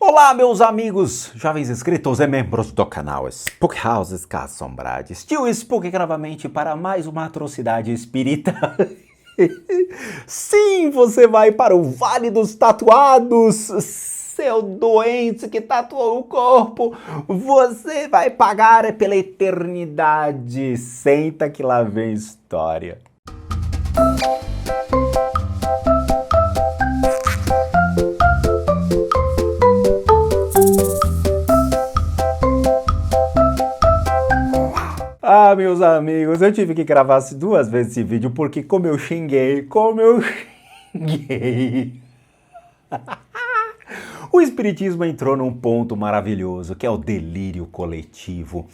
Olá, meus amigos, jovens inscritos e membros do canal Spook Houses Casa Assombrada. Tio Spook aqui novamente para mais uma atrocidade espírita. Sim, você vai para o Vale dos Tatuados, seu doente que tatuou o corpo. Você vai pagar pela eternidade. Senta que lá vem história. Ah, meus amigos, eu tive que gravar duas vezes esse vídeo porque como eu xinguei. O espiritismo entrou num ponto maravilhoso, que é o delírio coletivo.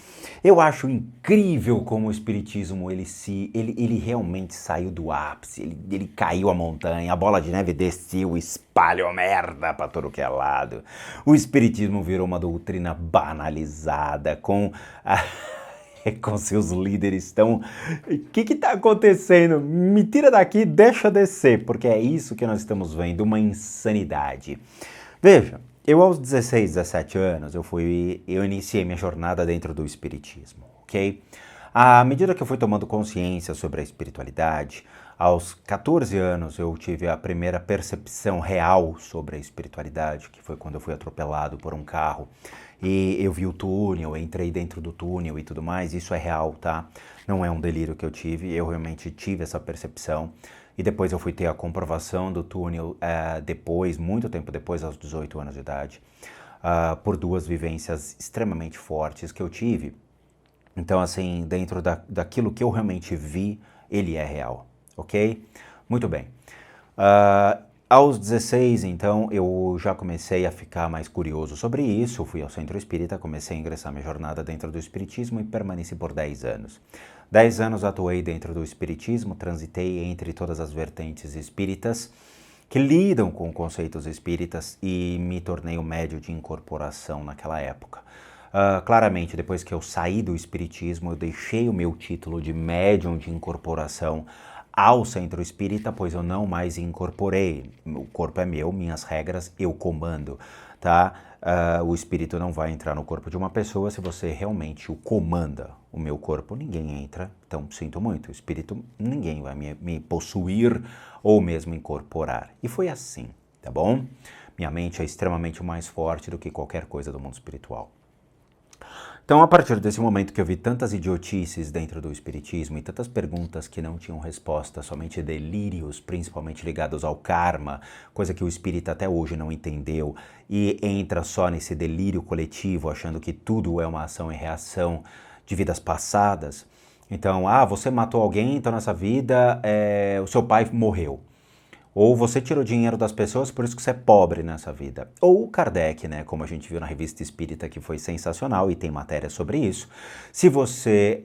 Eu acho incrível como o espiritismo, ele realmente saiu do ápice, ele caiu a montanha, a bola de neve desceu, espalhou merda pra todo que é lado. O espiritismo virou uma doutrina banalizada, com seus líderes tão... O que tá acontecendo? Me tira daqui, deixa descer, porque é isso que nós estamos vendo, uma insanidade. Veja, eu aos 16, 17 anos, eu iniciei minha jornada dentro do espiritismo, ok? À medida que eu fui tomando consciência sobre a espiritualidade, aos 14 anos eu tive a primeira percepção real sobre a espiritualidade, que foi quando eu fui atropelado por um carro. E eu vi o túnel, entrei dentro do túnel e tudo mais, isso é real, tá? Não é um delírio que eu tive, eu realmente tive essa percepção. E depois eu fui ter a comprovação do túnel depois, muito tempo depois, aos 18 anos de idade, por duas vivências extremamente fortes que eu tive. Então, assim, dentro daquilo que eu realmente vi, ele é real, ok? Muito bem. Aos 16, então, eu já comecei a ficar mais curioso sobre isso, fui ao Centro Espírita, comecei a ingressar minha jornada dentro do Espiritismo e permaneci por 10 anos. 10 anos atuei dentro do Espiritismo, transitei entre todas as vertentes espíritas que lidam com conceitos espíritas e me tornei um médium de incorporação naquela época. Claramente, depois que eu saí do Espiritismo, eu deixei o meu título de médium de incorporação ao Centro Espírita, pois eu não mais incorporei. O corpo é meu, minhas regras, eu comando, tá? O espírito não vai entrar no corpo de uma pessoa se você realmente o comanda. O meu corpo, ninguém entra, então sinto muito. O espírito, ninguém vai me possuir ou mesmo incorporar. E foi assim, tá bom? Minha mente é extremamente mais forte do que qualquer coisa do mundo espiritual. Então, a partir desse momento que eu vi tantas idiotices dentro do espiritismo e tantas perguntas que não tinham resposta, somente delírios, principalmente ligados ao karma, coisa que o espírita até hoje não entendeu, e entra só nesse delírio coletivo, achando que tudo é uma ação e reação de vidas passadas. Então, você matou alguém, então nessa vida o seu pai morreu. Ou você tirou dinheiro das pessoas, por isso que você é pobre nessa vida. Ou Kardec, né, como a gente viu na Revista Espírita, que foi sensacional e tem matéria sobre isso. Se você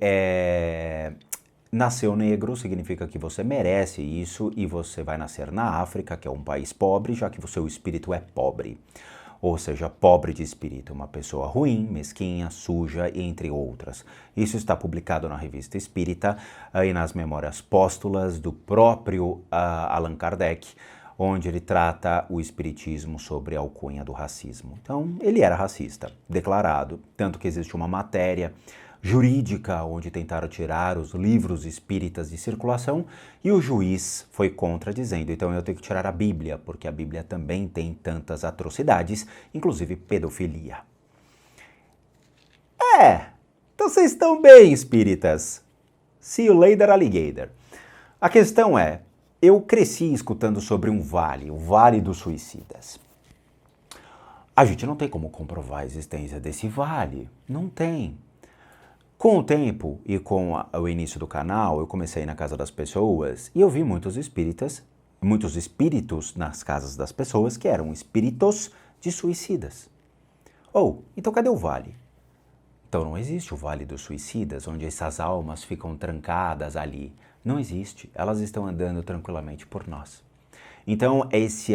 nasceu negro, significa que você merece isso e você vai nascer na África, que é um país pobre, já que o seu espírito é pobre. Ou seja, pobre de espírito, uma pessoa ruim, mesquinha, suja, entre outras. Isso está publicado na Revista Espírita e nas Memórias Póstulas do próprio Allan Kardec, onde ele trata o espiritismo sobre a alcunha do racismo. Então, ele era racista, declarado, tanto que existe uma matéria jurídica, onde tentaram tirar os livros espíritas de circulação e o juiz foi contra, dizendo, então eu tenho que tirar a Bíblia, porque a Bíblia também tem tantas atrocidades, inclusive pedofilia. Então vocês estão bem, espíritas. See you later, alligator. A questão é, eu cresci escutando sobre um vale, o Vale dos Suicidas. A gente não tem como comprovar a existência desse vale, não tem. Com o tempo e com o início do canal, eu comecei a ir na casa das pessoas e eu vi muitos espíritos nas casas das pessoas que eram espíritos de suicidas. Então cadê o vale? Então não existe o Vale dos Suicidas, onde essas almas ficam trancadas ali. Não existe, elas estão andando tranquilamente por nós. Então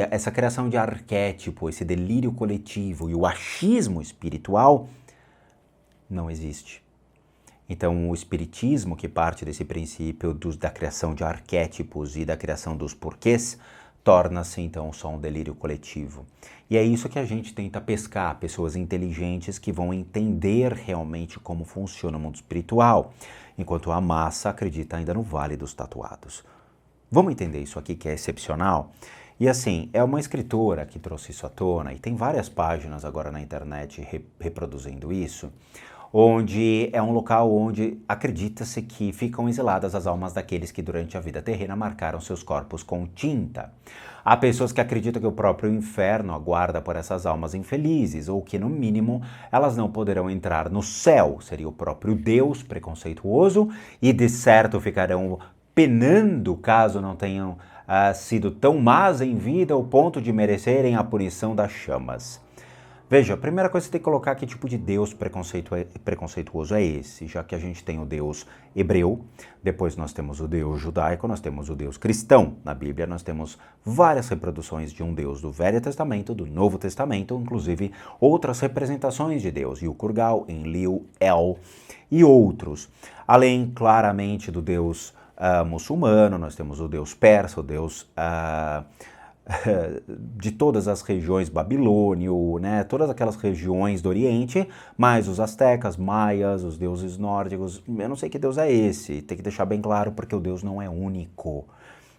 essa criação de arquétipo, esse delírio coletivo e o achismo espiritual não existe. Então, o espiritismo, que parte desse princípio da criação de arquétipos e da criação dos porquês, torna-se então só um delírio coletivo. E é isso que a gente tenta pescar, pessoas inteligentes que vão entender realmente como funciona o mundo espiritual, enquanto a massa acredita ainda no Vale dos Tatuados. Vamos entender isso aqui que é excepcional? E assim, é uma escritora que trouxe isso à tona, e tem várias páginas agora na internet reproduzindo isso, onde é um local onde acredita-se que ficam exiladas as almas daqueles que durante a vida terrena marcaram seus corpos com tinta. Há pessoas que acreditam que o próprio inferno aguarda por essas almas infelizes, ou que, no mínimo, elas não poderão entrar no céu, seria o próprio Deus preconceituoso, e de certo ficarão penando caso não tenham sido tão más em vida ao ponto de merecerem a punição das chamas. Veja, a primeira coisa que você tem que colocar que tipo de Deus preconceituoso é esse, já que a gente tem o Deus hebreu, depois nós temos o Deus judaico, nós temos o Deus cristão. Na Bíblia nós temos várias reproduções de um Deus do Velho Testamento, do Novo Testamento, inclusive outras representações de Deus, Yukurgal, Enlil, El e outros. Além claramente do Deus muçulmano, nós temos o Deus persa, o Deus de todas as regiões, babilônio, né, todas aquelas regiões do Oriente, mais os astecas, maias, os deuses nórdicos. Eu não sei que Deus é esse, tem que deixar bem claro porque o Deus não é único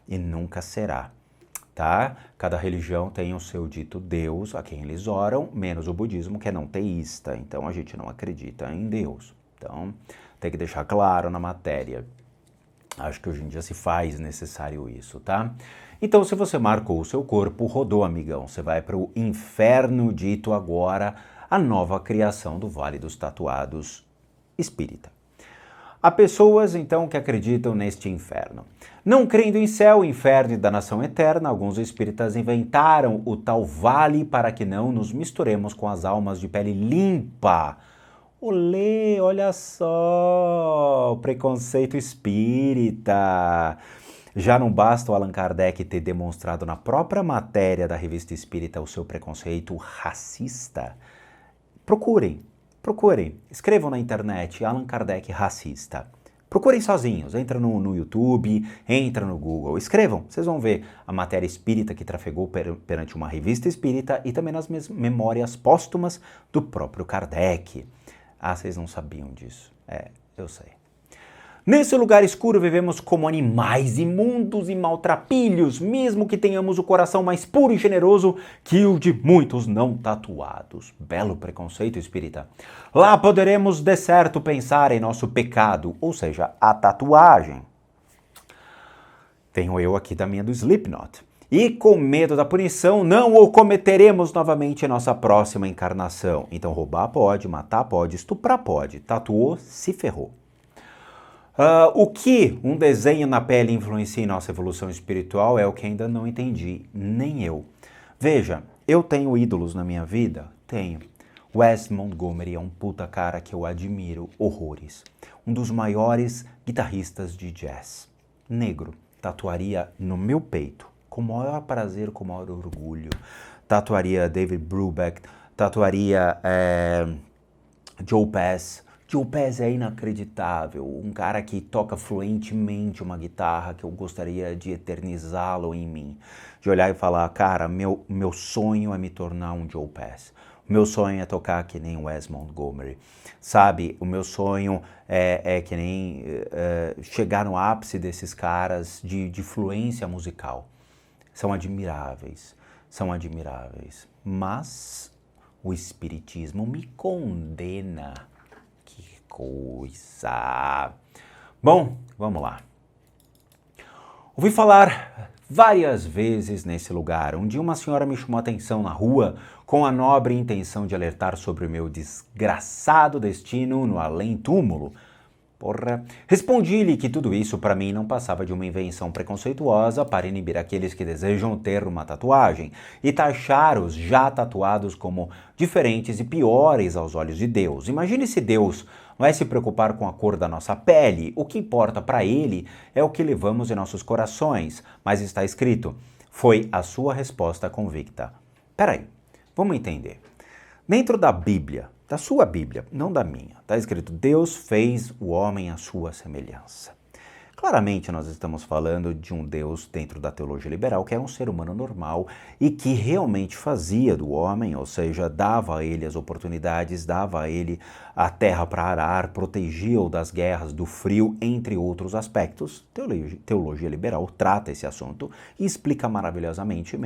e nunca será, tá? Cada religião tem o seu dito Deus a quem eles oram, menos o budismo, que é não teísta, então a gente não acredita em Deus. Então tem que deixar claro na matéria. Acho que hoje em dia se faz necessário isso, tá? Então, se você marcou o seu corpo, rodou, amigão. Você vai para o inferno dito agora, a nova criação do Vale dos Tatuados espírita. Há pessoas, então, que acreditam neste inferno. Não crendo em céu, inferno e danação eterna, alguns espíritas inventaram o tal vale para que não nos misturemos com as almas de pele limpa. Olê, olha só, o preconceito espírita. Já não basta o Allan Kardec ter demonstrado na própria matéria da Revista Espírita o seu preconceito racista? Procurem, escrevam na internet Allan Kardec racista. Procurem sozinhos, entra no YouTube, entra no Google, escrevam, vocês vão ver a matéria espírita que trafegou perante uma revista espírita e também nas memórias póstumas do próprio Kardec. Ah, vocês não sabiam disso. É, eu sei. Nesse lugar escuro vivemos como animais imundos e maltrapilhos, mesmo que tenhamos o coração mais puro e generoso que o de muitos não tatuados. Belo preconceito espírita. Lá poderemos de certo pensar em nosso pecado, ou seja, a tatuagem. Tenho eu aqui da minha do Slipknot. E com medo da punição, não o cometeremos novamente em nossa próxima encarnação. Então roubar pode, matar pode, estuprar pode. Tatuou, se ferrou. O que um desenho na pele influencia em nossa evolução espiritual é o que ainda não entendi, nem eu. Veja, eu tenho ídolos na minha vida? Tenho. Wes Montgomery é um puta cara que eu admiro horrores. Um dos maiores guitarristas de jazz. Negro. Tatuaria no meu peito. Com o maior prazer, com o maior orgulho. Tatuaria David Brubeck, tatuaria Joe Pass. Joe Pass é inacreditável, um cara que toca fluentemente uma guitarra que eu gostaria de eternizá-lo em mim. De olhar e falar, cara, meu sonho é me tornar um Joe Pass. O meu sonho é tocar que nem Wes Montgomery. Sabe, o meu sonho é que nem chegar no ápice desses caras de fluência musical. São admiráveis, mas o espiritismo me condena. Que coisa! Bom, vamos lá. Ouvi falar várias vezes nesse lugar. Um dia uma senhora me chamou a atenção na rua com a nobre intenção de alertar sobre o meu desgraçado destino no além-túmulo. Porra. Respondi-lhe que tudo isso para mim não passava de uma invenção preconceituosa para inibir aqueles que desejam ter uma tatuagem e taxar os já tatuados como diferentes e piores aos olhos de Deus. Imagine se Deus vai se preocupar com a cor da nossa pele. O que importa para ele é o que levamos em nossos corações. Mas está escrito, foi a sua resposta convicta. Peraí, vamos entender. Dentro da Bíblia, da sua Bíblia, não da minha, está escrito, Deus fez o homem à sua semelhança. Claramente nós estamos falando de um Deus dentro da teologia liberal que era um ser humano normal e que realmente fazia do homem, ou seja, dava a ele as oportunidades, dava a ele a terra para arar, protegia-o das guerras, do frio, entre outros aspectos. Teologia liberal trata esse assunto e explica maravilhosamente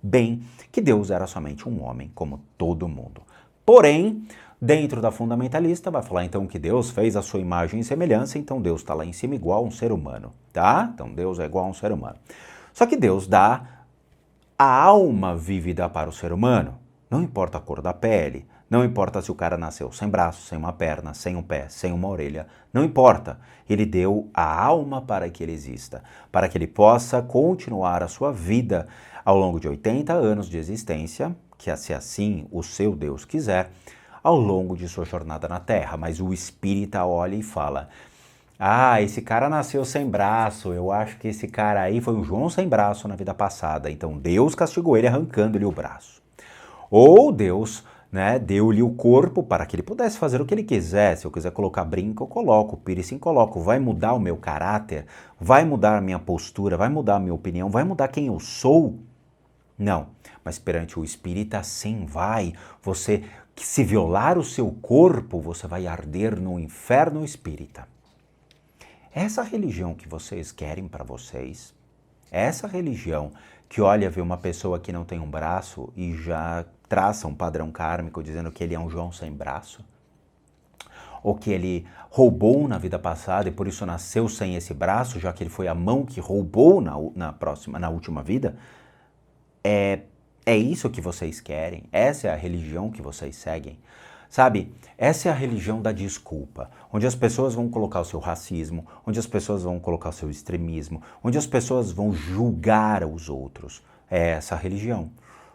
bem que Deus era somente um homem, como todo mundo. Porém, dentro da fundamentalista, vai falar então que Deus fez a sua imagem e semelhança, então Deus está lá em cima igual a um ser humano, tá? Então Deus é igual a um ser humano. Só que Deus dá a alma vívida para o ser humano. Não importa a cor da pele, não importa se o cara nasceu sem braço, sem uma perna, sem um pé, sem uma orelha, não importa. Ele deu a alma para que ele exista, para que ele possa continuar a sua vida ao longo de 80 anos de existência, que se assim o seu Deus quiser, ao longo de sua jornada na Terra. Mas o espírita olha e fala: ah, esse cara nasceu sem braço, eu acho que esse cara aí foi um João sem braço na vida passada, então Deus castigou ele arrancando-lhe o braço. Ou Deus, né, deu-lhe o corpo para que ele pudesse fazer o que ele quiser. Se eu quiser colocar brinco, eu coloco, piercing, coloco. Vai mudar o meu caráter? Vai mudar a minha postura? Vai mudar a minha opinião? Vai mudar quem eu sou? Não, mas perante o espírita sim vai. Você, se violar o seu corpo, você vai arder no inferno espírita. Essa religião que vocês querem para vocês, essa religião que olha, vê uma pessoa que não tem um braço e já traça um padrão kármico dizendo que ele é um João sem braço, ou que ele roubou na vida passada e por isso nasceu sem esse braço, já que ele foi a mão que roubou na última vida, é isso que vocês querem? Essa é a religião que vocês seguem? Sabe, essa é a religião da desculpa, onde as pessoas vão colocar o seu racismo, onde as pessoas vão colocar o seu extremismo, onde as pessoas vão julgar os outros. É essa a religião.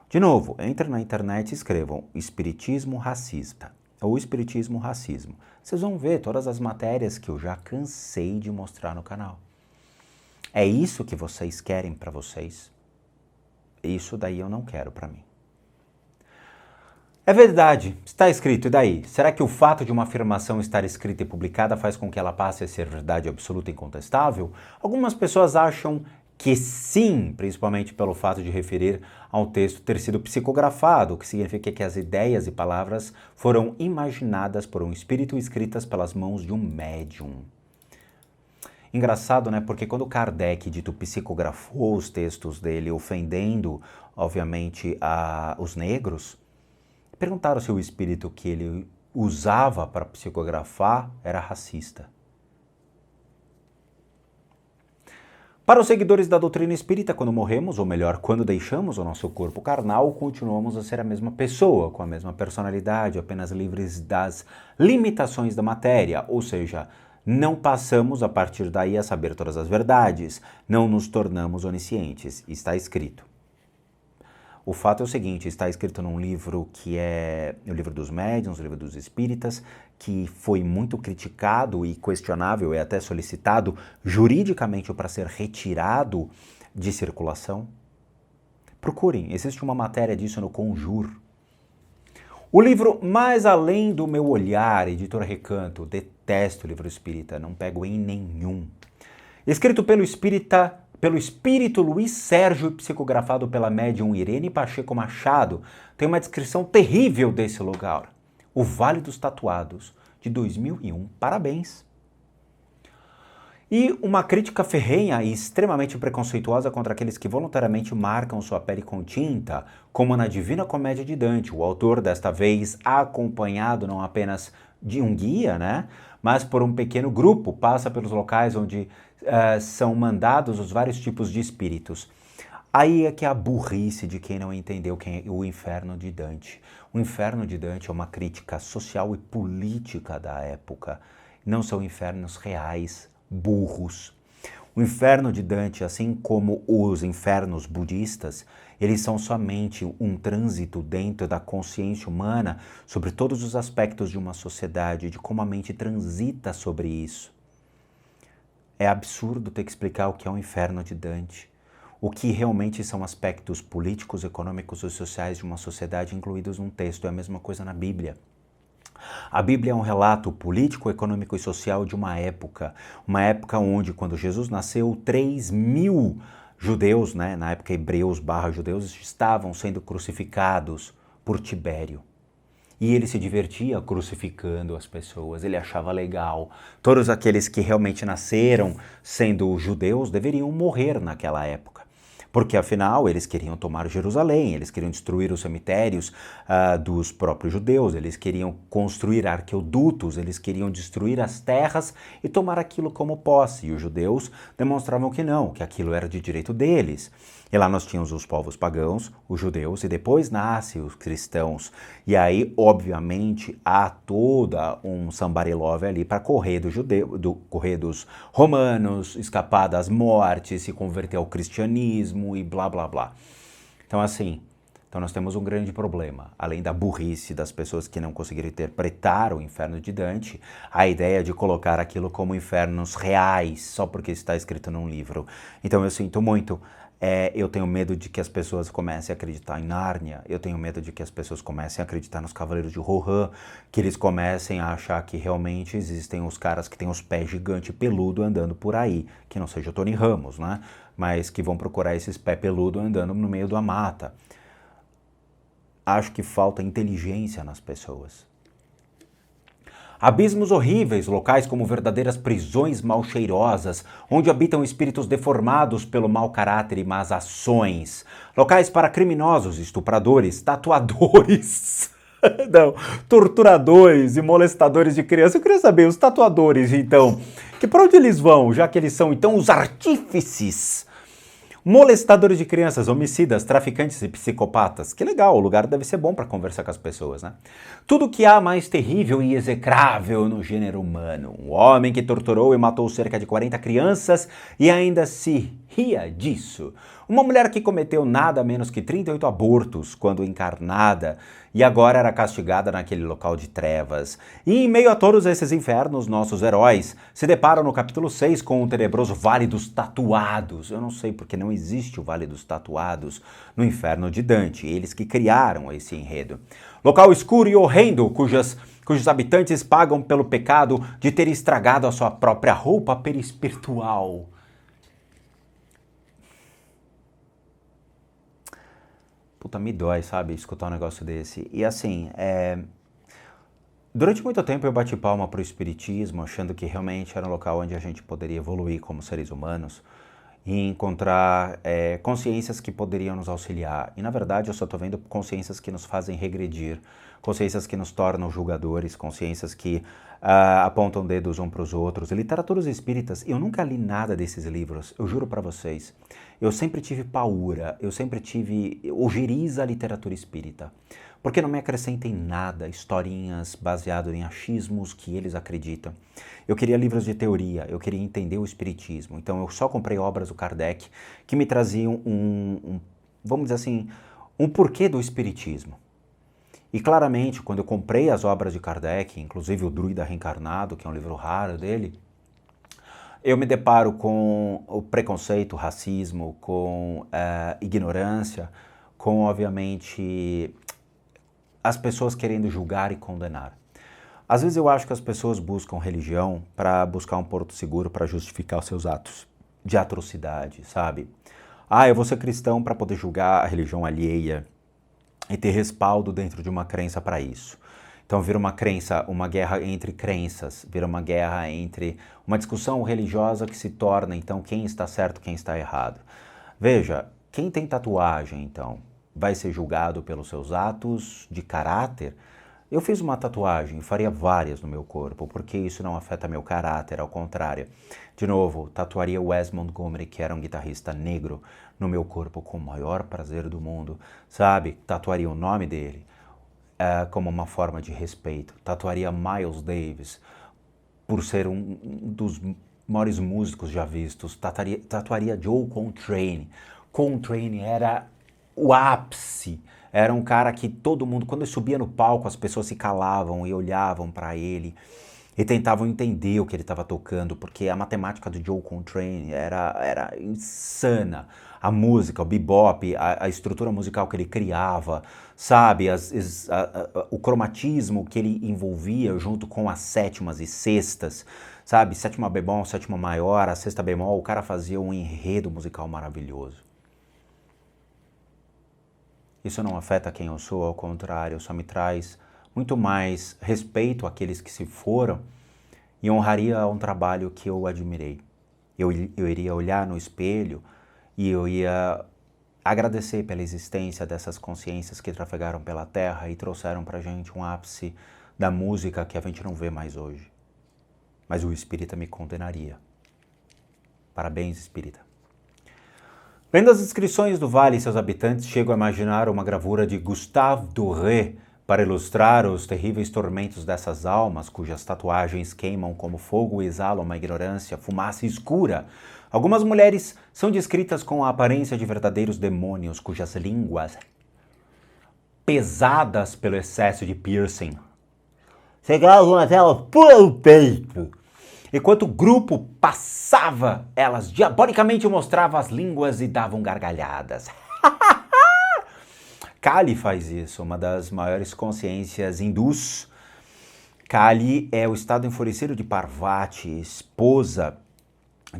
De novo, entrem na internet e escrevam espiritismo racista ou espiritismo racismo. Vocês vão ver todas as matérias que eu já cansei de mostrar no canal. É isso que vocês querem para vocês? Isso daí eu não quero para mim. É verdade, está escrito, e daí? Será que o fato de uma afirmação estar escrita e publicada faz com que ela passe a ser verdade absoluta e incontestável? Algumas pessoas acham que sim, principalmente pelo fato de referir ao texto ter sido psicografado, o que significa que as ideias e palavras foram imaginadas por um espírito e escritas pelas mãos de um médium. Engraçado, né? Porque quando Kardec, dito, psicografou os textos dele, ofendendo, obviamente, os negros, perguntaram se o espírito que ele usava para psicografar era racista. Para os seguidores da doutrina espírita, quando morremos, ou melhor, quando deixamos o nosso corpo carnal, continuamos a ser a mesma pessoa, com a mesma personalidade, apenas livres das limitações da matéria, ou seja, não passamos a partir daí a saber todas as verdades, não nos tornamos oniscientes, está escrito. O fato é o seguinte, está escrito num livro que é o livro dos médiuns, o livro dos espíritas, que foi muito criticado e questionável e até solicitado juridicamente para ser retirado de circulação. Procurem, existe uma matéria disso no Conjur. O livro Mais Além do Meu Olhar, editora Recanto, detesto o livro espírita, não pego em nenhum. Escrito pelo espírito Luiz Sérgio e psicografado pela médium Irene Pacheco Machado, tem uma descrição terrível desse lugar. O Vale dos Tatuados, de 2001. Parabéns! E uma crítica ferrenha e extremamente preconceituosa contra aqueles que voluntariamente marcam sua pele com tinta, como na Divina Comédia de Dante, o autor, desta vez acompanhado não apenas de um guia, né, mas por um pequeno grupo, passa pelos locais onde são mandados os vários tipos de espíritos. Aí é que é a burrice de quem não entendeu o Inferno de Dante. O Inferno de Dante é uma crítica social e política da época. Não são infernos reais, burros. O Inferno de Dante, assim como os infernos budistas, eles são somente um trânsito dentro da consciência humana sobre todos os aspectos de uma sociedade, de como a mente transita sobre isso. É absurdo ter que explicar o que é o Inferno de Dante. O que realmente são aspectos políticos, econômicos e sociais de uma sociedade incluídos num texto. É a mesma coisa na Bíblia. A Bíblia é um relato político, econômico e social de uma época onde, quando Jesus nasceu, 3.000 judeus, né, na época hebreus / judeus, estavam sendo crucificados por Tibério. E ele se divertia crucificando as pessoas, ele achava legal. Todos aqueles que realmente nasceram sendo judeus deveriam morrer naquela época. Porque afinal eles queriam tomar Jerusalém, eles queriam destruir os cemitérios dos próprios judeus, eles queriam construir arqueodutos, eles queriam destruir as terras e tomar aquilo como posse. E os judeus demonstravam que não, que aquilo era de direito deles. E lá nós tínhamos os povos pagãos, os judeus, e depois nascem os cristãos. E aí, obviamente, há toda um sambarilove ali para correr correr dos romanos, escapar das mortes, se converter ao cristianismo e blá blá blá. Então assim, nós temos um grande problema. Além da burrice das pessoas que não conseguiram interpretar o inferno de Dante, a ideia de colocar aquilo como infernos reais, só porque está escrito num livro. Então eu sinto muito. Eu tenho medo de que as pessoas comecem a acreditar em Nárnia, eu tenho medo de que as pessoas comecem a acreditar nos Cavaleiros de Rohan, que eles comecem a achar que realmente existem os caras que têm os pés gigante e peludo andando por aí, que não seja o Tony Ramos, né? Mas que vão procurar esses pés peludo andando no meio da mata. Acho que falta inteligência nas pessoas. Abismos horríveis, locais como verdadeiras prisões mal-cheirosas, onde habitam espíritos deformados pelo mau caráter e más ações. Locais para criminosos, estupradores, tatuadores, não, torturadores e molestadores de crianças. Eu queria saber, os tatuadores, então, que para onde eles vão, já que eles são, então, os artífices? Molestadores de crianças, homicidas, traficantes e psicopatas. Que legal, o lugar deve ser bom para conversar com as pessoas, né? Tudo que há mais terrível e execrável no gênero humano. Um homem que torturou e matou cerca de 40 crianças e ainda se ria disso. Uma mulher que cometeu nada menos que 38 abortos quando encarnada e agora era castigada naquele local de trevas. E em meio a todos esses infernos, nossos heróis se deparam no capítulo 6 com o tenebroso Vale dos Tatuados. Eu não sei porque não existe o Vale dos Tatuados no inferno de Dante, eles que criaram esse enredo. Local escuro e horrendo, cujos habitantes pagam pelo pecado de ter estragado a sua própria roupa perispiritual. Puta, me dói, sabe, escutar um negócio desse. E assim, durante muito tempo eu bati palma pro espiritismo, achando que realmente era um local onde a gente poderia evoluir como seres humanos e encontrar consciências que poderiam nos auxiliar. E na verdade eu só tô vendo consciências que nos fazem regredir, consciências que nos tornam julgadores, consciências que apontam dedos uns para os outros. Literaturas espíritas, eu nunca li nada desses livros, eu juro para vocês. Eu sempre tive paura, eu sempre tive ojeriza à literatura espírita, porque não me acrescenta em nada historinhas baseadas em achismos que eles acreditam. Eu queria livros de teoria, eu queria entender o espiritismo, então eu só comprei obras do Kardec que me traziam vamos dizer assim, um porquê do espiritismo. E claramente, quando eu comprei as obras de Kardec, inclusive o Druida Reencarnado, que é um livro raro dele, eu me deparo com o preconceito, o racismo, com ignorância, com, obviamente, as pessoas querendo julgar e condenar. Às vezes eu acho que as pessoas buscam religião para buscar um porto seguro para justificar os seus atos de atrocidade, sabe? Eu vou ser cristão para poder julgar a religião alheia e ter respaldo dentro de uma crença para isso. Então vira uma guerra entre crenças, vira uma guerra entre uma discussão religiosa que se torna, então, quem está certo, quem está errado. Veja, quem tem tatuagem, então, vai ser julgado pelos seus atos de caráter? Eu fiz uma tatuagem, faria várias no meu corpo, porque isso não afeta meu caráter, ao contrário. De novo, tatuaria Wes Montgomery, que era um guitarrista negro, no meu corpo com o maior prazer do mundo, sabe? Tatuaria o nome dele como uma forma de respeito. Tatuaria Miles Davis, por ser um dos maiores músicos já vistos. Tatuaria Joe Coltrane. Coltrane era o ápice. Era um cara que todo mundo, quando ele subia no palco, as pessoas se calavam e olhavam para ele. e tentavam entender o que ele estava tocando, porque a matemática do Joe Coltrane era insana. A música, o bebop, a estrutura musical que ele criava, sabe? O cromatismo que ele envolvia junto com as sétimas e sextas, sabe? Sétima bemol, sétima maior, a sexta bemol, o cara fazia um enredo musical maravilhoso. Isso não afeta quem eu sou, ao contrário, só me traz muito mais respeito àqueles que se foram e honraria um trabalho que eu admirei. Eu iria olhar no espelho e eu ia agradecer pela existência dessas consciências que trafegaram pela Terra e trouxeram pra gente um ápice da música que a gente não vê mais hoje. Mas o espírita me condenaria. Parabéns, espírita. Lendo as inscrições do vale e seus habitantes, chego a imaginar uma gravura de Gustave Doré para ilustrar os terríveis tormentos dessas almas, cujas tatuagens queimam como fogo e exalam uma ignorância, fumaça escura. Algumas mulheres são descritas com a aparência de verdadeiros demônios, cujas línguas, pesadas pelo excesso de piercing, chegavam até o peito. Enquanto o grupo passava, elas diabolicamente mostravam as línguas e davam gargalhadas. Kali faz isso, uma das maiores consciências hindus. Kali é o estado enfurecido de Parvati, esposa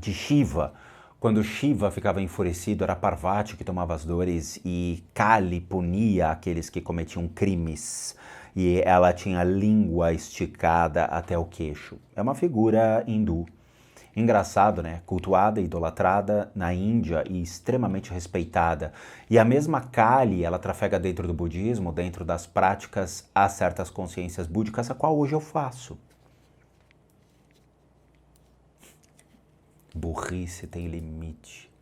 de Shiva. Quando Shiva ficava enfurecido, era Parvati que tomava as dores e Kali punia aqueles que cometiam crimes. E ela tinha a língua esticada até o queixo. É uma figura hindu. Engraçado, né? Cultuada e idolatrada na Índia e extremamente respeitada. E a mesma Kali, ela trafega dentro do budismo, dentro das práticas a certas consciências búdicas, a qual hoje eu faço. Burrice tem limite.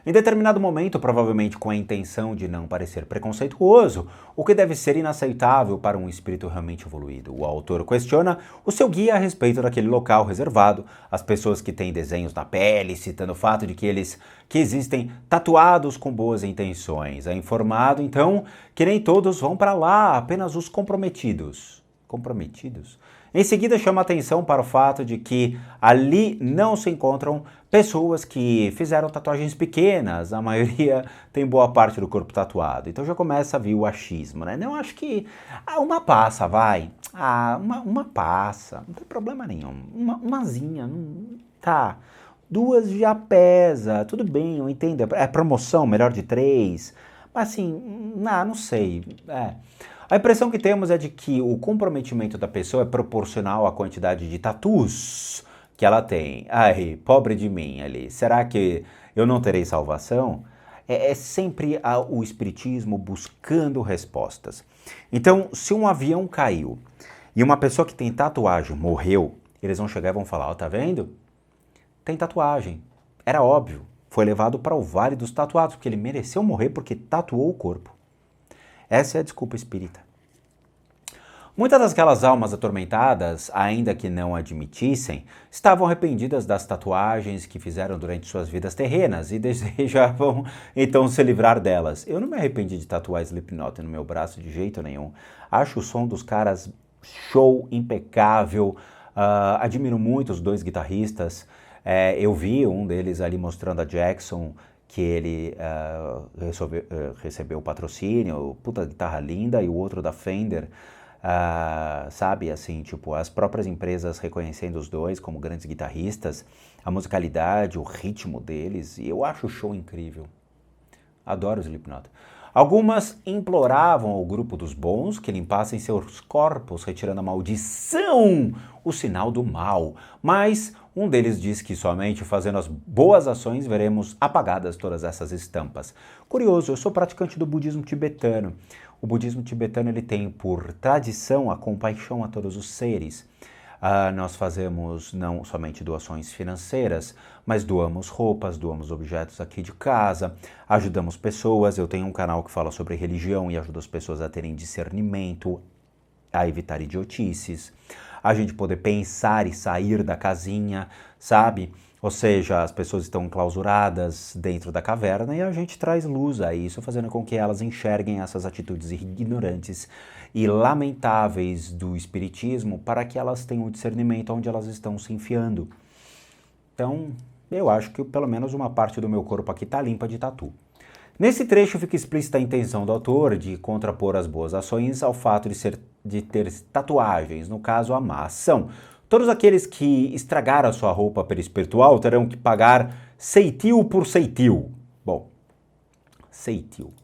Em determinado momento, provavelmente com a intenção de não parecer preconceituoso, o que deve ser inaceitável para um espírito realmente evoluído. O autor questiona o seu guia a respeito daquele local reservado, as pessoas que têm desenhos na pele, citando o fato de que existem tatuados com boas intenções. É informado, então, que nem todos vão para lá, apenas os comprometidos. Comprometidos? Em seguida, chama atenção para o fato de que ali não se encontram pessoas que fizeram tatuagens pequenas, a maioria tem boa parte do corpo tatuado. Então já começa a vir o achismo, né? Não, acho que uma passa, vai. Uma passa, não tem problema nenhum. Umazinha, tá. Duas já pesa, tudo bem, eu entendo. É promoção, melhor de 3. Mas assim, não sei. A impressão que temos é de que o comprometimento da pessoa é proporcional à quantidade de tatus que ela tem. Ai, pobre de mim ali. Será que eu não terei salvação? É sempre o espiritismo buscando respostas. Então, se um avião caiu e uma pessoa que tem tatuagem morreu, eles vão chegar e vão falar, tá vendo? Tem tatuagem. Era óbvio. Foi levado para o Vale dos Tatuados, porque ele mereceu morrer porque tatuou o corpo. Essa é a desculpa espírita. Muitas daquelas almas atormentadas, ainda que não admitissem, estavam arrependidas das tatuagens que fizeram durante suas vidas terrenas e desejavam então se livrar delas. Eu não me arrependi de tatuar Slipknot no meu braço de jeito nenhum. Acho o som dos caras show, impecável, admiro muito os dois guitarristas. Eu vi um deles ali mostrando a Jackson que ele recebeu o patrocínio, puta guitarra linda, e o outro da Fender, sabe, assim, tipo, as próprias empresas reconhecendo os dois como grandes guitarristas, a musicalidade, o ritmo deles, e eu acho o show incrível. Adoro os Slipknot. Algumas imploravam ao grupo dos bons que limpassem seus corpos, retirando a maldição, o sinal do mal. Mas um deles diz que somente fazendo as boas ações veremos apagadas todas essas estampas. Curioso, eu sou praticante do budismo tibetano. O budismo tibetano ele tem por tradição a compaixão a todos os seres. Nós fazemos não somente doações financeiras, mas doamos roupas, doamos objetos aqui de casa, ajudamos pessoas. Eu tenho um canal que fala sobre religião e ajuda as pessoas a terem discernimento, a evitar idiotices, a gente poder pensar e sair da casinha, sabe? Ou seja, as pessoas estão clausuradas dentro da caverna e a gente traz luz a isso, fazendo com que elas enxerguem essas atitudes ignorantes e lamentáveis do espiritismo para que elas tenham o discernimento onde elas estão se enfiando. Então, eu acho que pelo menos uma parte do meu corpo aqui está limpa de tatu. Nesse trecho fica explícita a intenção do autor de contrapor as boas ações ao fato de ter tatuagens, no caso a má ação. Todos aqueles que estragaram a sua roupa perispiritual terão que pagar ceitil por ceitil. Bom, ceitil.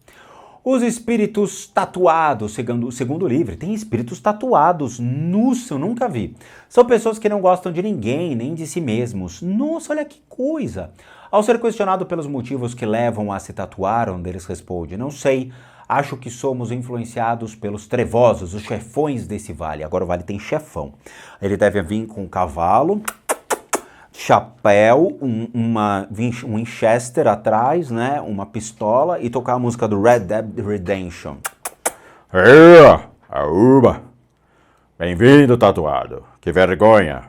Os espíritos tatuados, segundo o livro, tem espíritos tatuados, nossa, eu nunca vi. São pessoas que não gostam de ninguém, nem de si mesmos. Nossa, olha que coisa. Ao ser questionado pelos motivos que levam a se tatuar, um deles responde, não sei, acho que somos influenciados pelos trevosos, os chefões desse vale. Agora o vale tem chefão. Ele deve vir com um cavalo, chapéu, um Winchester atrás, né, uma pistola e tocar a música do Red Dead Redemption. Aúba! Bem-vindo, tatuado. Que vergonha.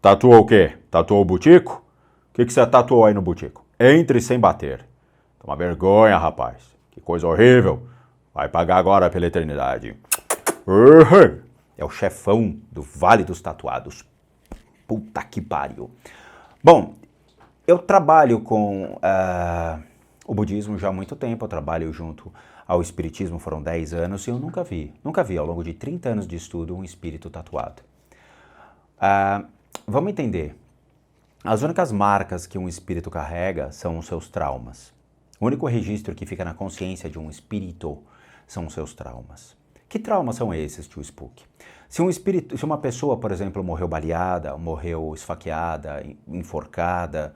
Tatuou o quê? Tatuou o butico? O que você tatuou aí no butico? Entre sem bater. Toma vergonha, rapaz. Que coisa horrível. Vai pagar agora pela eternidade. É o chefão do Vale dos Tatuados. Puta que pariu. Bom, eu trabalho com o budismo já há muito tempo. Eu trabalho junto ao espiritismo, foram 10 anos. E eu nunca vi ao longo de 30 anos de estudo, um espírito tatuado. Vamos entender. As únicas marcas que um espírito carrega são os seus traumas. O único registro que fica na consciência de um espírito são os seus traumas. Que traumas são esses, tio Spook? Se uma pessoa, por exemplo, morreu baleada, morreu esfaqueada, enforcada,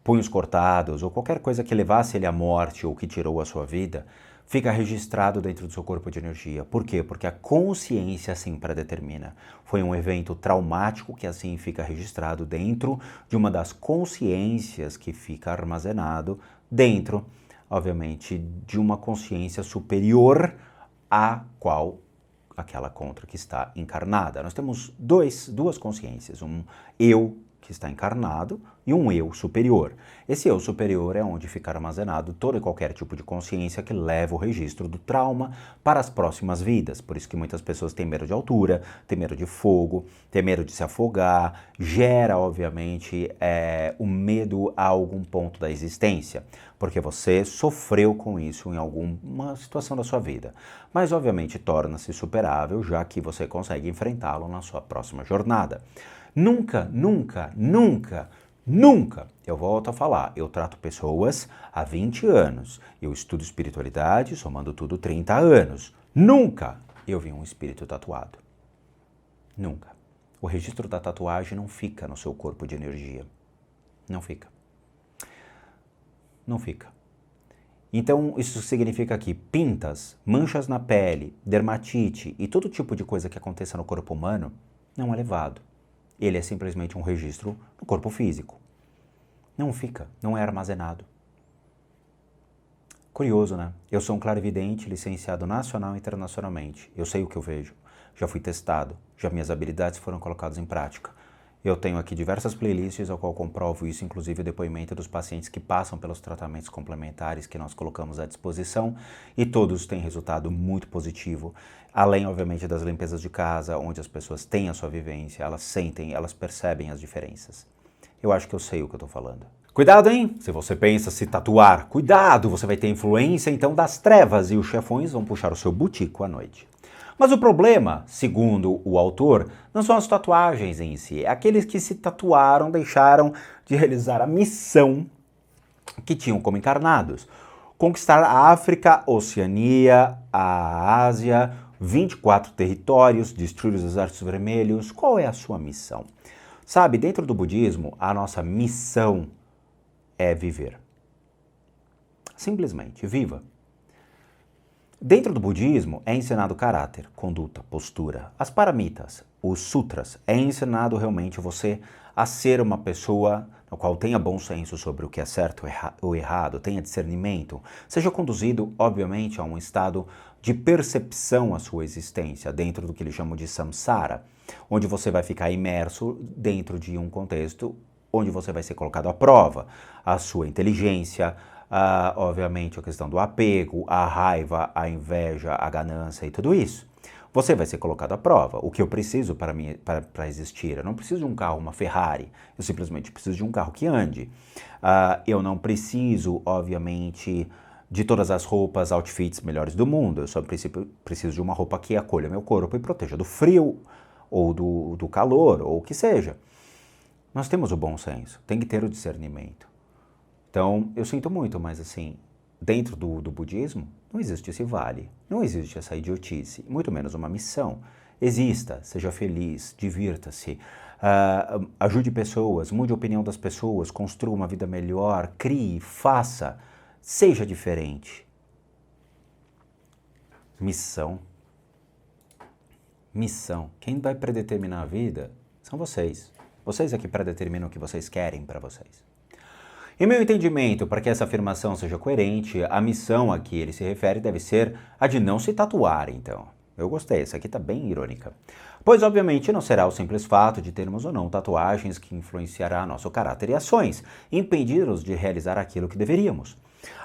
punhos cortados, ou qualquer coisa que levasse ele à morte ou que tirou a sua vida, fica registrado dentro do seu corpo de energia. Por quê? Porque a consciência assim predetermina. Foi um evento traumático que assim fica registrado dentro de uma das consciências que fica armazenado dentro, obviamente, de uma consciência superior à qual aquela contra que está encarnada. Nós temos duas consciências, um eu que está encarnado e um eu superior. Esse eu superior é onde fica armazenado todo e qualquer tipo de consciência que leva o registro do trauma para as próximas vidas. Por isso que muitas pessoas têm medo de altura, têm medo de fogo, têm medo de se afogar, gera, obviamente, o medo a algum ponto da existência, porque você sofreu com isso em alguma situação da sua vida. Mas, obviamente, torna-se superável, já que você consegue enfrentá-lo na sua próxima jornada. Nunca, nunca, nunca, nunca, eu volto a falar, eu trato pessoas há 20 anos, eu estudo espiritualidade, somando tudo 30 anos. Nunca eu vi um espírito tatuado. Nunca. O registro da tatuagem não fica no seu corpo de energia. Não fica. Não fica. Então, isso significa que pintas, manchas na pele, dermatite e todo tipo de coisa que aconteça no corpo humano não é levado. Ele é simplesmente um registro no corpo físico. Não fica, não é armazenado. Curioso, né? Eu sou um clarividente licenciado nacional e internacionalmente. Eu sei o que eu vejo. Já fui testado, já minhas habilidades foram colocadas em prática. Eu tenho aqui diversas playlists ao qual comprovo isso, inclusive o depoimento dos pacientes que passam pelos tratamentos complementares que nós colocamos à disposição e todos têm resultado muito positivo, além, obviamente, das limpezas de casa, onde as pessoas têm a sua vivência, elas sentem, elas percebem as diferenças. Eu acho que eu sei o que eu estou falando. Cuidado, hein? Se você pensa se tatuar, cuidado, você vai ter influência então das trevas e os chefões vão puxar o seu butico à noite. Mas o problema, segundo o autor, não são as tatuagens em si, é aqueles que se tatuaram, deixaram de realizar a missão que tinham como encarnados. Conquistar a África, Oceania, a Ásia, 24 territórios, destruir os exércitos vermelhos. Qual é a sua missão? Sabe, dentro do budismo, a nossa missão é viver. Simplesmente, viva. Dentro do budismo é ensinado caráter, conduta, postura. As paramitas, os sutras, é ensinado realmente você a ser uma pessoa na qual tenha bom senso sobre o que é certo ou errado, tenha discernimento, seja conduzido, obviamente, a um estado de percepção à sua existência, dentro do que eles chamam de samsara, onde você vai ficar imerso dentro de um contexto onde você vai ser colocado à prova. A sua inteligência, obviamente a questão do apego, a raiva, a inveja, a ganância e tudo isso. Você vai ser colocado à prova. O que eu preciso para existir? Eu não preciso de um carro, uma Ferrari. Eu simplesmente preciso de um carro que ande. Eu não preciso, obviamente, de todas as roupas, outfits melhores do mundo. Eu só preciso de uma roupa que acolha meu corpo e proteja do frio, ou do calor, ou o que seja. Nós temos o bom senso, tem que ter o discernimento. Então, eu sinto muito, mas assim, dentro do budismo, não existe esse vale, não existe essa idiotice, muito menos uma missão. Exista, seja feliz, divirta-se, ajude pessoas, mude a opinião das pessoas, construa uma vida melhor, crie, faça, seja diferente. Missão. Missão. Quem vai predeterminar a vida são vocês. Vocês é que predeterminam o que vocês querem para vocês. Em meu entendimento, para que essa afirmação seja coerente, a missão a que ele se refere deve ser a de não se tatuar, então. Eu gostei, essa aqui está bem irônica. Pois, obviamente, não será o simples fato de termos ou não tatuagens que influenciará nosso caráter e ações, impedindo-nos de realizar aquilo que deveríamos.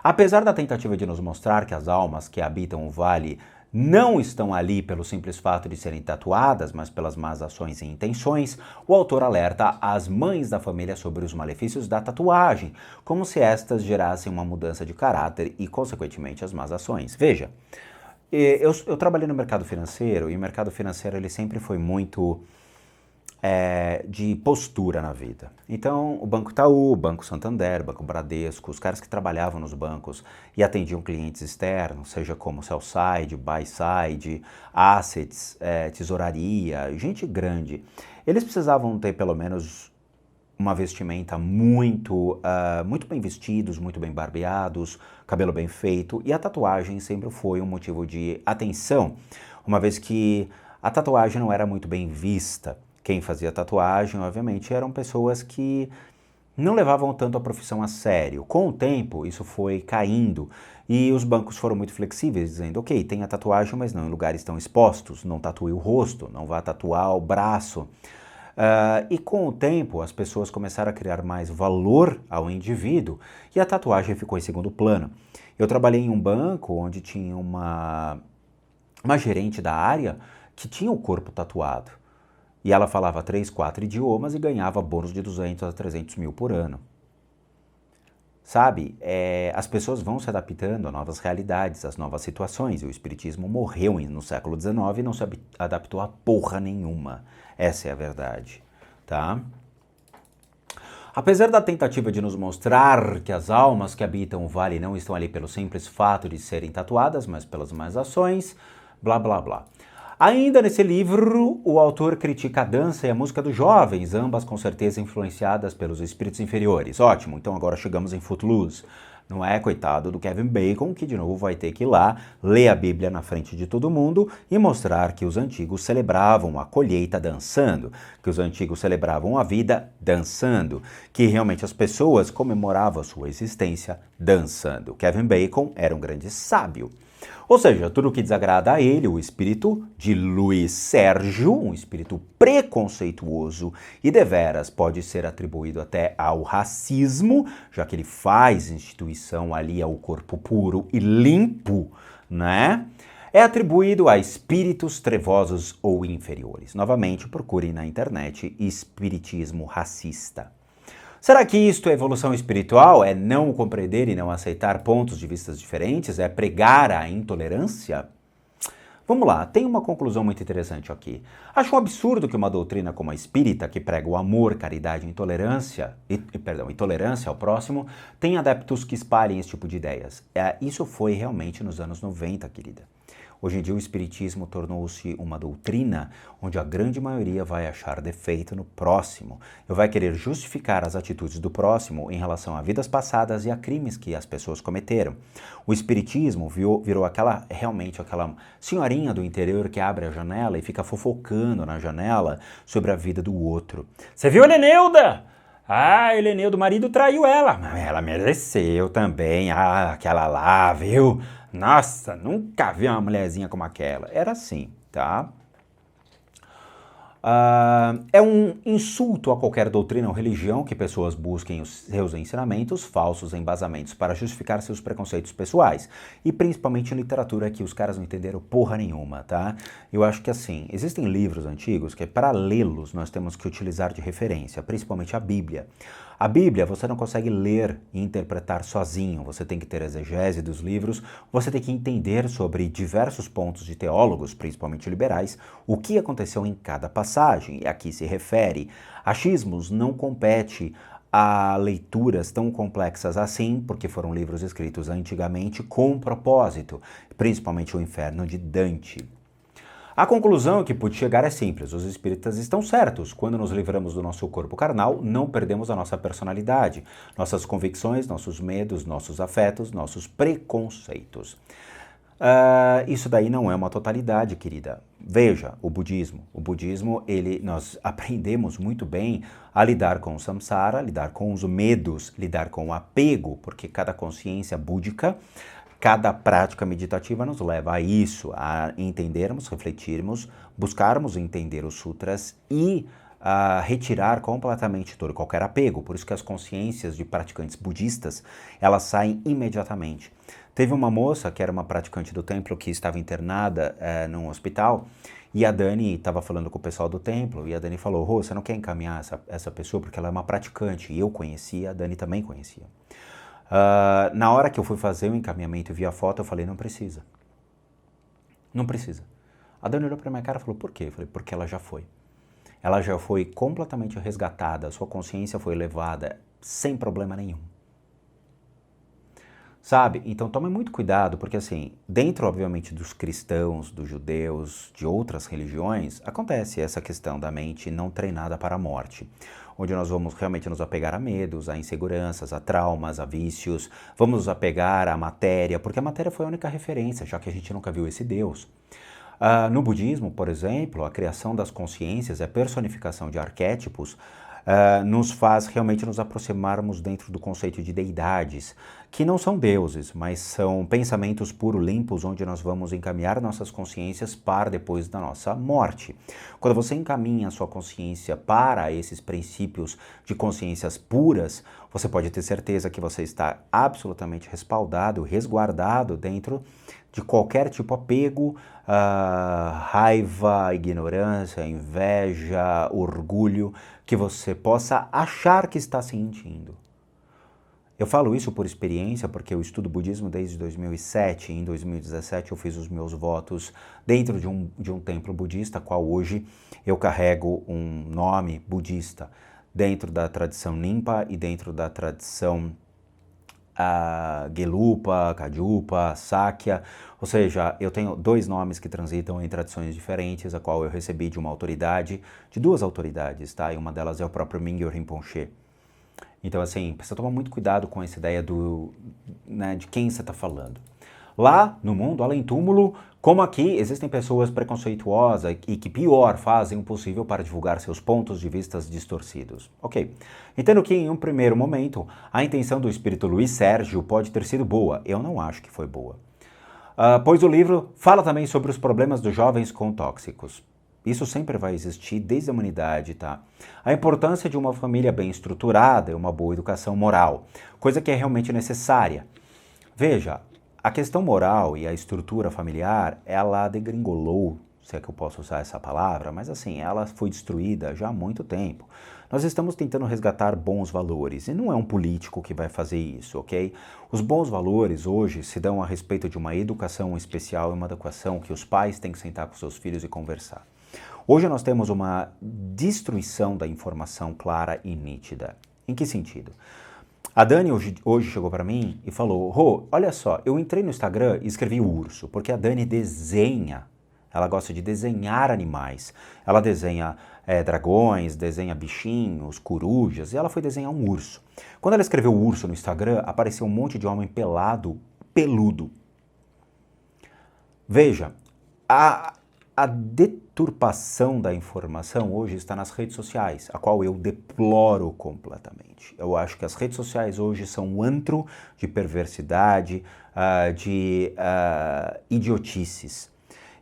Apesar da tentativa de nos mostrar que as almas que habitam o vale não estão ali pelo simples fato de serem tatuadas, mas pelas más ações e intenções, o autor alerta as mães da família sobre os malefícios da tatuagem, como se estas gerassem uma mudança de caráter e, consequentemente, as más ações. Veja, eu trabalhei no mercado financeiro, e o mercado financeiro ele sempre foi muito de postura na vida. Então, o Banco Itaú, o Banco Santander, o Banco Bradesco, os caras que trabalhavam nos bancos e atendiam clientes externos, seja como sell side, buy side, assets, tesouraria, gente grande, eles precisavam ter pelo menos uma vestimenta muito bem vestidos, muito bem barbeados, cabelo bem feito, e a tatuagem sempre foi um motivo de atenção, uma vez que a tatuagem não era muito bem vista. Quem fazia tatuagem, obviamente, eram pessoas que não levavam tanto a profissão a sério. Com o tempo, isso foi caindo e os bancos foram muito flexíveis, dizendo, ok, tem a tatuagem, mas não em lugares tão expostos, não tatue o rosto, não vá tatuar o braço. E com o tempo, as pessoas começaram a criar mais valor ao indivíduo e a tatuagem ficou em segundo plano. Eu trabalhei em um banco onde tinha uma gerente da área que tinha o corpo tatuado. E ela falava 3, 4 idiomas e ganhava bônus de 200 a 300 mil por ano. Sabe, as pessoas vão se adaptando a novas realidades, às novas situações. E o espiritismo morreu no século XIX e não se adaptou a porra nenhuma. Essa é a verdade, tá? Apesar da tentativa de nos mostrar que as almas que habitam o vale não estão ali pelo simples fato de serem tatuadas, mas pelas más ações, blá blá blá. Ainda nesse livro, o autor critica a dança e a música dos jovens, ambas com certeza influenciadas pelos espíritos inferiores. Ótimo, então agora chegamos em Footloose. Não é, coitado do Kevin Bacon, que de novo vai ter que ir lá, ler a Bíblia na frente de todo mundo e mostrar que os antigos celebravam a colheita dançando, que os antigos celebravam a vida dançando, que realmente as pessoas comemoravam a sua existência dançando. Kevin Bacon era um grande sábio. Ou seja, tudo o que desagrada a ele, o espírito de Luiz Sérgio, um espírito preconceituoso e deveras pode ser atribuído até ao racismo, já que ele faz instituição ali ao corpo puro e limpo, né? É atribuído a espíritos trevosos ou inferiores. Novamente, procurem na internet espiritismo racista. Será que isto é evolução espiritual? É não compreender e não aceitar pontos de vista diferentes? É pregar a intolerância? Vamos lá, tem uma conclusão muito interessante aqui. Acho um absurdo que uma doutrina como a espírita, que prega o amor, caridade e intolerância ao próximo, tenha adeptos que espalhem esse tipo de ideias. Isso foi realmente nos anos 90, querida. Hoje em dia o espiritismo tornou-se uma doutrina onde a grande maioria vai achar defeito no próximo e vai querer justificar as atitudes do próximo em relação a vidas passadas e a crimes que as pessoas cometeram. O espiritismo virou realmente aquela senhorinha do interior que abre a janela e fica fofocando na janela sobre a vida do outro. Você viu a Heleneuda? Ah, Heleneuda, o marido traiu ela. Ela mereceu também. Ah, aquela lá, viu? Nossa, nunca vi uma mulherzinha como aquela. Era assim, tá? É um insulto a qualquer doutrina ou religião que pessoas busquem os seus ensinamentos, falsos embasamentos para justificar seus preconceitos pessoais. E principalmente em literatura que os caras não entenderam porra nenhuma, tá? Eu acho que assim, existem livros antigos que para lê-los nós temos que utilizar de referência, principalmente a Bíblia. A Bíblia você não consegue ler e interpretar sozinho, você tem que ter exegese dos livros, você tem que entender sobre diversos pontos de teólogos, principalmente liberais, o que aconteceu em cada passagem, e aqui se refere. Achismos não compete a leituras tão complexas assim, porque foram livros escritos antigamente com propósito, principalmente o Inferno de Dante. A conclusão que pude chegar é simples, os espíritas estão certos. Quando nos livramos do nosso corpo carnal, não perdemos a nossa personalidade, nossas convicções, nossos medos, nossos afetos, nossos preconceitos. Isso daí não é uma totalidade, querida. Veja, o budismo, nós aprendemos muito bem a lidar com o samsara, lidar com os medos, lidar com o apego, porque cada consciência búdica, cada prática meditativa nos leva a isso, a entendermos, refletirmos, buscarmos entender os sutras e retirar completamente todo qualquer apego. Por isso que as consciências de praticantes budistas, elas saem imediatamente. Teve uma moça que era uma praticante do templo que estava internada num hospital e a Dani estava falando com o pessoal do templo e a Dani falou: Rô, você não quer encaminhar essa pessoa porque ela é uma praticante? E eu conhecia, a Dani também conhecia. Na hora que eu fui fazer o encaminhamento e vi a foto, eu falei, não precisa. Não precisa. A Dani olhou pra minha cara e falou, por quê? Eu falei, porque ela já foi. Ela já foi completamente resgatada, a sua consciência foi levada sem problema nenhum. Sabe? Então tome muito cuidado, porque assim, dentro obviamente dos cristãos, dos judeus, de outras religiões, acontece essa questão da mente não treinada para a morte, onde nós vamos realmente nos apegar a medos, a inseguranças, a traumas, a vícios, vamos nos apegar à matéria, porque a matéria foi a única referência, já que a gente nunca viu esse Deus. No budismo, por exemplo, a criação das consciências, a personificação de arquétipos, nos faz realmente nos aproximarmos dentro do conceito de deidades, que não são deuses, mas são pensamentos puro limpos, onde nós vamos encaminhar nossas consciências para depois da nossa morte. Quando você encaminha a sua consciência para esses princípios de consciências puras, você pode ter certeza que você está absolutamente respaldado, resguardado dentro de qualquer tipo de apego, raiva, ignorância, inveja, orgulho, que você possa achar que está sentindo. Eu falo isso por experiência, porque eu estudo budismo desde 2007. Em 2017 eu fiz os meus votos dentro de um templo budista, qual hoje eu carrego um nome budista, dentro da tradição Nimpa e dentro da tradição Gelupa, Kagyupa, Sakya, ou seja, eu tenho dois nomes que transitam em tradições diferentes, a qual eu recebi de uma autoridade, de duas autoridades, tá? E uma delas é o próprio Mingyur Rinpoche. Então, assim, precisa tomar muito cuidado com essa ideia de quem você está falando. Lá no mundo, além túmulo, como aqui, existem pessoas preconceituosas e que pior fazem o possível para divulgar seus pontos de vista distorcidos. Ok. Entendo que em um primeiro momento, a intenção do espírito Luiz Sérgio pode ter sido boa. Eu não acho que foi boa. Pois o livro fala também sobre os problemas dos jovens com tóxicos. Isso sempre vai existir desde a humanidade, tá? A importância de uma família bem estruturada e uma boa educação moral, coisa que é realmente necessária. Veja, a questão moral e a estrutura familiar, ela degringolou, se é que eu posso usar essa palavra, mas assim, ela foi destruída já há muito tempo. Nós estamos tentando resgatar bons valores, e não é um político que vai fazer isso, ok? Os bons valores hoje se dão a respeito de uma educação especial e uma educação que os pais têm que sentar com seus filhos e conversar. Hoje nós temos uma destruição da informação clara e nítida. Em que sentido? A Dani hoje chegou para mim e falou, Rô, olha só, eu entrei no Instagram e escrevi urso, porque a Dani desenha, ela gosta de desenhar animais. Ela desenha dragões, desenha bichinhos, corujas, e ela foi desenhar um urso. Quando ela escreveu urso no Instagram, apareceu um monte de homem pelado, peludo. Veja, a deturpação da informação hoje está nas redes sociais, a qual eu deploro completamente. Eu acho que as redes sociais hoje são um antro de perversidade, de idiotices.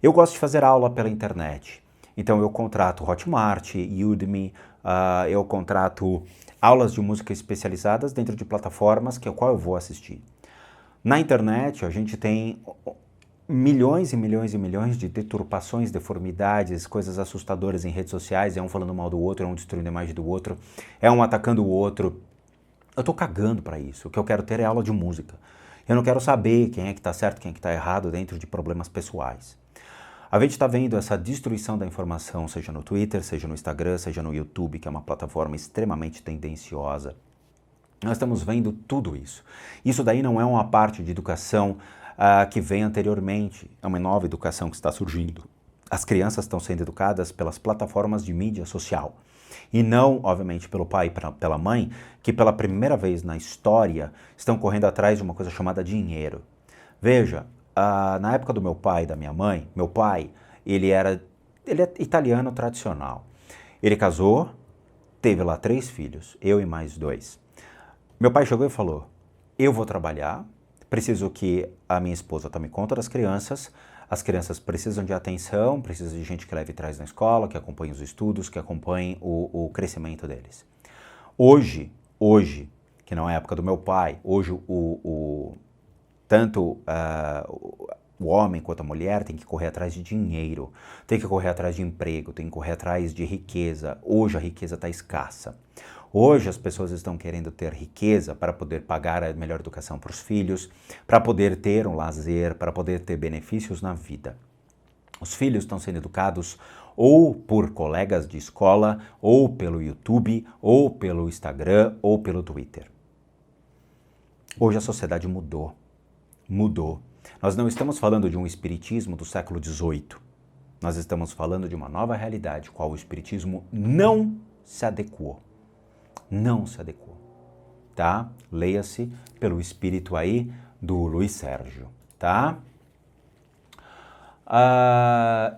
Eu gosto de fazer aula pela internet. Então eu contrato Hotmart, Udemy, eu contrato aulas de música especializadas dentro de plataformas que é o qual eu vou assistir. Na internet a gente tem milhões e milhões e milhões de deturpações, deformidades, coisas assustadoras em redes sociais, é um falando mal do outro, é um destruindo a imagem do outro, é um atacando o outro. Eu tô cagando pra isso, o que eu quero ter é aula de música. Eu não quero saber quem é que tá certo, quem é que tá errado dentro de problemas pessoais. A gente está vendo essa destruição da informação, seja no Twitter, seja no Instagram, seja no YouTube, que é uma plataforma extremamente tendenciosa. Nós estamos vendo tudo isso. Isso daí não é uma parte de educação que vem anteriormente, é uma nova educação que está surgindo. As crianças estão sendo educadas pelas plataformas de mídia social. E não, obviamente, pelo pai e pela mãe, que pela primeira vez na história estão correndo atrás de uma coisa chamada dinheiro. Veja, na época do meu pai e da minha mãe, meu pai, ele é italiano tradicional. Ele casou, teve lá 3 filhos, eu e mais 2. Meu pai chegou e falou, eu vou trabalhar, preciso que a minha esposa tome conta das crianças, as crianças precisam de atenção, precisam de gente que leve e traz na escola, que acompanhe os estudos, que acompanhe o crescimento deles. Hoje, que não é a época do meu pai, hoje tanto o homem quanto a mulher tem que correr atrás de dinheiro, tem que correr atrás de emprego, tem que correr atrás de riqueza. Hoje a riqueza está escassa. Hoje as pessoas estão querendo ter riqueza para poder pagar a melhor educação para os filhos, para poder ter um lazer, para poder ter benefícios na vida. Os filhos estão sendo educados ou por colegas de escola, ou pelo YouTube, ou pelo Instagram, ou pelo Twitter. Hoje a sociedade mudou. Nós não estamos falando de um espiritismo do século XVIII. Nós estamos falando de uma nova realidade, qual o espiritismo não se adequou. Não se adequou, tá? Leia-se pelo espírito aí do Luiz Sérgio, tá?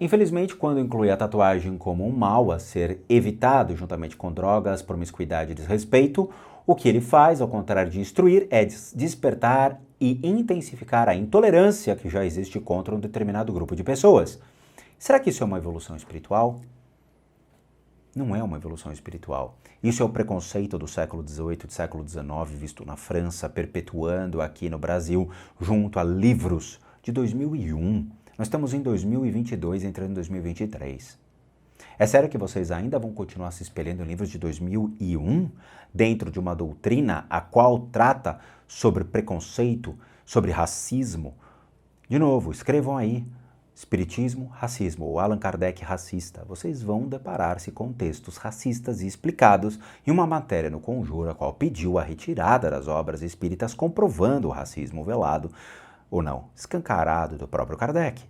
Infelizmente, quando inclui a tatuagem como um mal a ser evitado, juntamente com drogas, promiscuidade e desrespeito, o que ele faz, ao contrário de instruir, é despertar e intensificar a intolerância que já existe contra um determinado grupo de pessoas. Será que isso é uma evolução espiritual? Não é uma evolução espiritual. Isso é o preconceito do século XVIII, do século XIX, visto na França, perpetuando aqui no Brasil, junto a livros de 2001. Nós estamos em 2022, entrando em 2023. É sério que vocês ainda vão continuar se espelhando em livros de 2001, dentro de uma doutrina a qual trata sobre preconceito, sobre racismo? De novo, escrevam aí. Espiritismo, racismo, ou Allan Kardec racista. Vocês vão deparar-se com textos racistas e explicados em uma matéria no Conjuro, a qual pediu a retirada das obras espíritas comprovando o racismo velado, ou não, escancarado do próprio Kardec.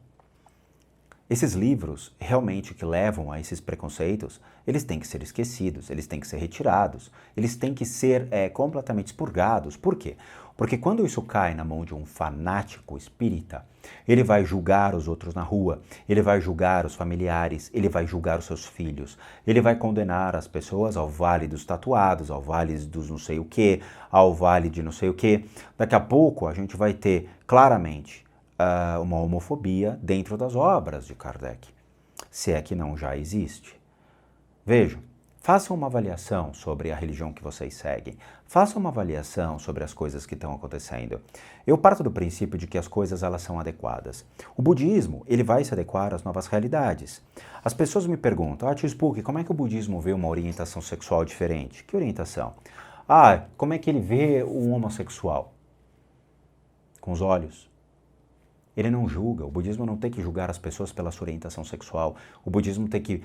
Esses livros, realmente, que levam a esses preconceitos, eles têm que ser esquecidos, eles têm que ser retirados, eles têm que ser completamente expurgados. Por quê? Porque quando isso cai na mão de um fanático espírita, ele vai julgar os outros na rua, ele vai julgar os familiares, ele vai julgar os seus filhos, ele vai condenar as pessoas ao vale dos tatuados, ao vale dos não sei o quê, ao vale de não sei o quê. Daqui a pouco a gente vai ter claramente uma homofobia dentro das obras de Kardec, se é que não já existe. Vejam, façam uma avaliação sobre a religião que vocês seguem, façam uma avaliação sobre as coisas que estão acontecendo. Eu parto do princípio de que as coisas elas são adequadas. O budismo, ele vai se adequar às novas realidades. As pessoas me perguntam, tio Spook, como é que o budismo vê uma orientação sexual diferente? Que orientação? Como é que ele vê um homossexual? Com os olhos. Ele não julga, o budismo não tem que julgar as pessoas pela sua orientação sexual. O budismo tem que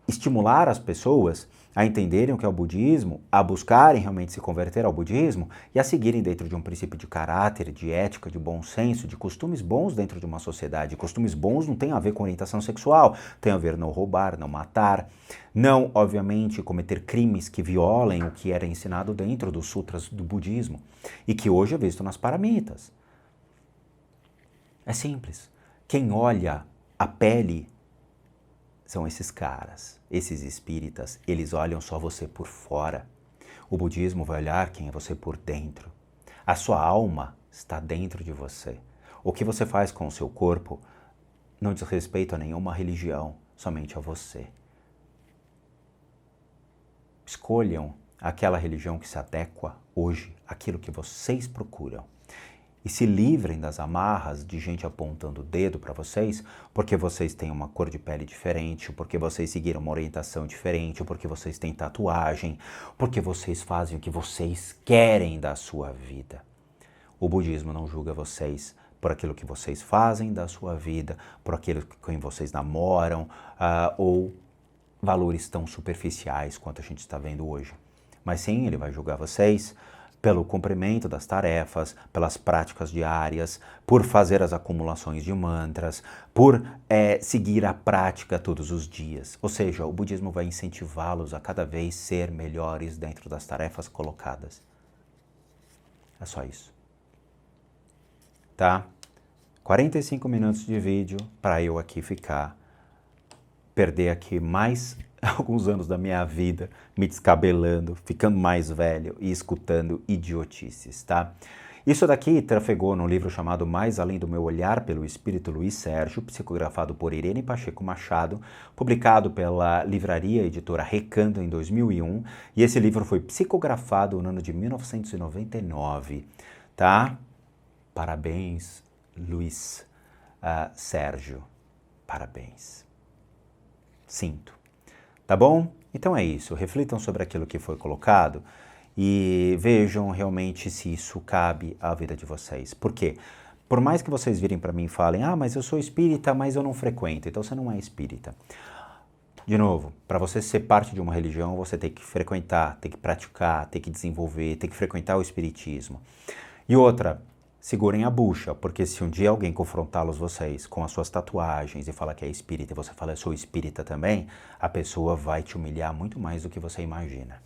estimular as pessoas a entenderem o que é o budismo, a buscarem realmente se converter ao budismo e a seguirem dentro de um princípio de caráter, de ética, de bom senso, de costumes bons dentro de uma sociedade. Costumes bons não tem a ver com orientação sexual, tem a ver não roubar, não matar, não, obviamente, cometer crimes que violem o que era ensinado dentro dos sutras do budismo e que hoje é visto nas paramitas. É simples. Quem olha a pele são esses caras, esses espíritas. Eles olham só você por fora. O budismo vai olhar quem é você por dentro. A sua alma está dentro de você. O que você faz com o seu corpo não diz respeito a nenhuma religião. somente a você. Escolham aquela religião que se adequa hoje àquilo que vocês procuram. E se livrem das amarras de gente apontando o dedo para vocês, porque vocês têm uma cor de pele diferente, porque vocês seguiram uma orientação diferente, porque vocês têm tatuagem, porque vocês fazem o que vocês querem da sua vida. O budismo não julga vocês por aquilo que vocês fazem da sua vida, por aquilo com quem vocês namoram, ou valores tão superficiais quanto a gente está vendo hoje. Mas sim, ele vai julgar vocês pelo cumprimento das tarefas, pelas práticas diárias, por fazer as acumulações de mantras, por seguir a prática todos os dias. Ou seja, o budismo vai incentivá-los a cada vez ser melhores dentro das tarefas colocadas. É só isso. Tá? 45 minutos de vídeo para eu aqui perder aqui mais alguns anos da minha vida me descabelando, ficando mais velho e escutando idiotices, tá? Isso daqui trafegou num livro chamado Mais Além do Meu Olhar, pelo Espírito Luiz Sérgio, psicografado por Irene Pacheco Machado, publicado pela livraria editora Recanto em 2001, e esse livro foi psicografado no ano de 1999, tá? Parabéns, Luiz Sérgio, parabéns. Sinto. Tá bom? Então é isso. Reflitam sobre aquilo que foi colocado e vejam realmente se isso cabe à vida de vocês. Por quê? Por mais que vocês virem para mim e falem, mas eu sou espírita, mas eu não frequento. Então você não é espírita. De novo, para você ser parte de uma religião, você tem que frequentar, tem que praticar, tem que desenvolver, tem que frequentar o espiritismo. E outra, segurem a bucha, porque se um dia alguém confrontá-los vocês com as suas tatuagens e falar que é espírita e você fala eu sou espírita também, a pessoa vai te humilhar muito mais do que você imagina,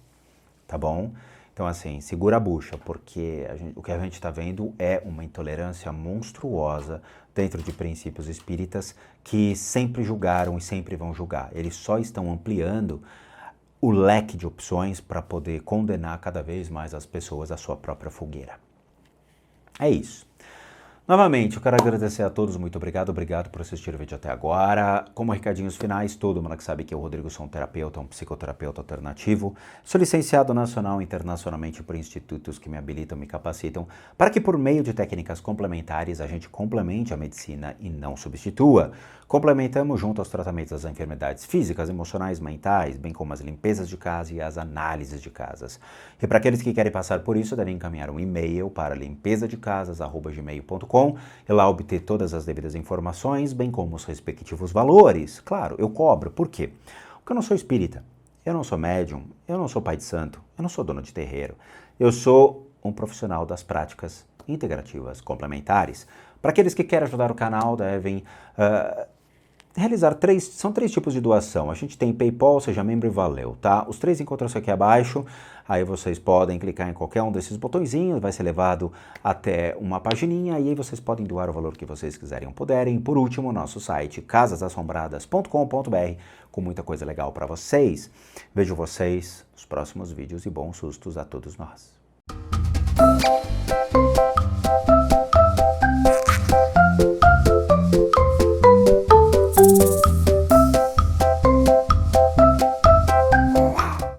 tá bom? Então assim, segura a bucha, porque o que a gente está vendo é uma intolerância monstruosa dentro de princípios espíritas que sempre julgaram e sempre vão julgar. Eles só estão ampliando o leque de opções para poder condenar cada vez mais as pessoas à sua própria fogueira. É isso. Novamente, eu quero agradecer a todos, muito obrigado por assistir o vídeo até agora. Como recadinhos finais, todo mundo que sabe que eu, Rodrigo, sou um terapeuta, um psicoterapeuta alternativo. Sou licenciado nacional e internacionalmente por institutos que me habilitam, me capacitam, para que por meio de técnicas complementares a gente complemente a medicina e não substitua. Complementamos junto aos tratamentos das enfermidades físicas, emocionais, mentais, bem como as limpezas de casa e as análises de casas. E para aqueles que querem passar por isso, devem encaminhar um e-mail para limpezadecasas@gmail.com e lá obter todas as devidas informações, bem como os respectivos valores. Claro, eu cobro. Por quê? Porque eu não sou espírita, eu não sou médium, eu não sou pai de santo, eu não sou dono de terreiro. Eu sou um profissional das práticas integrativas complementares. Para aqueles que querem ajudar o canal, devem realizar são três tipos de doação. A gente tem PayPal, seja membro e valeu, tá? Os três encontram-se aqui abaixo, aí vocês podem clicar em qualquer um desses botõezinhos, vai ser levado até uma pagininha e aí vocês podem doar o valor que vocês quiserem ou puderem. Por último, nosso site casasassombradas.com.br com muita coisa legal para vocês. Vejo vocês nos próximos vídeos e bons sustos a todos nós.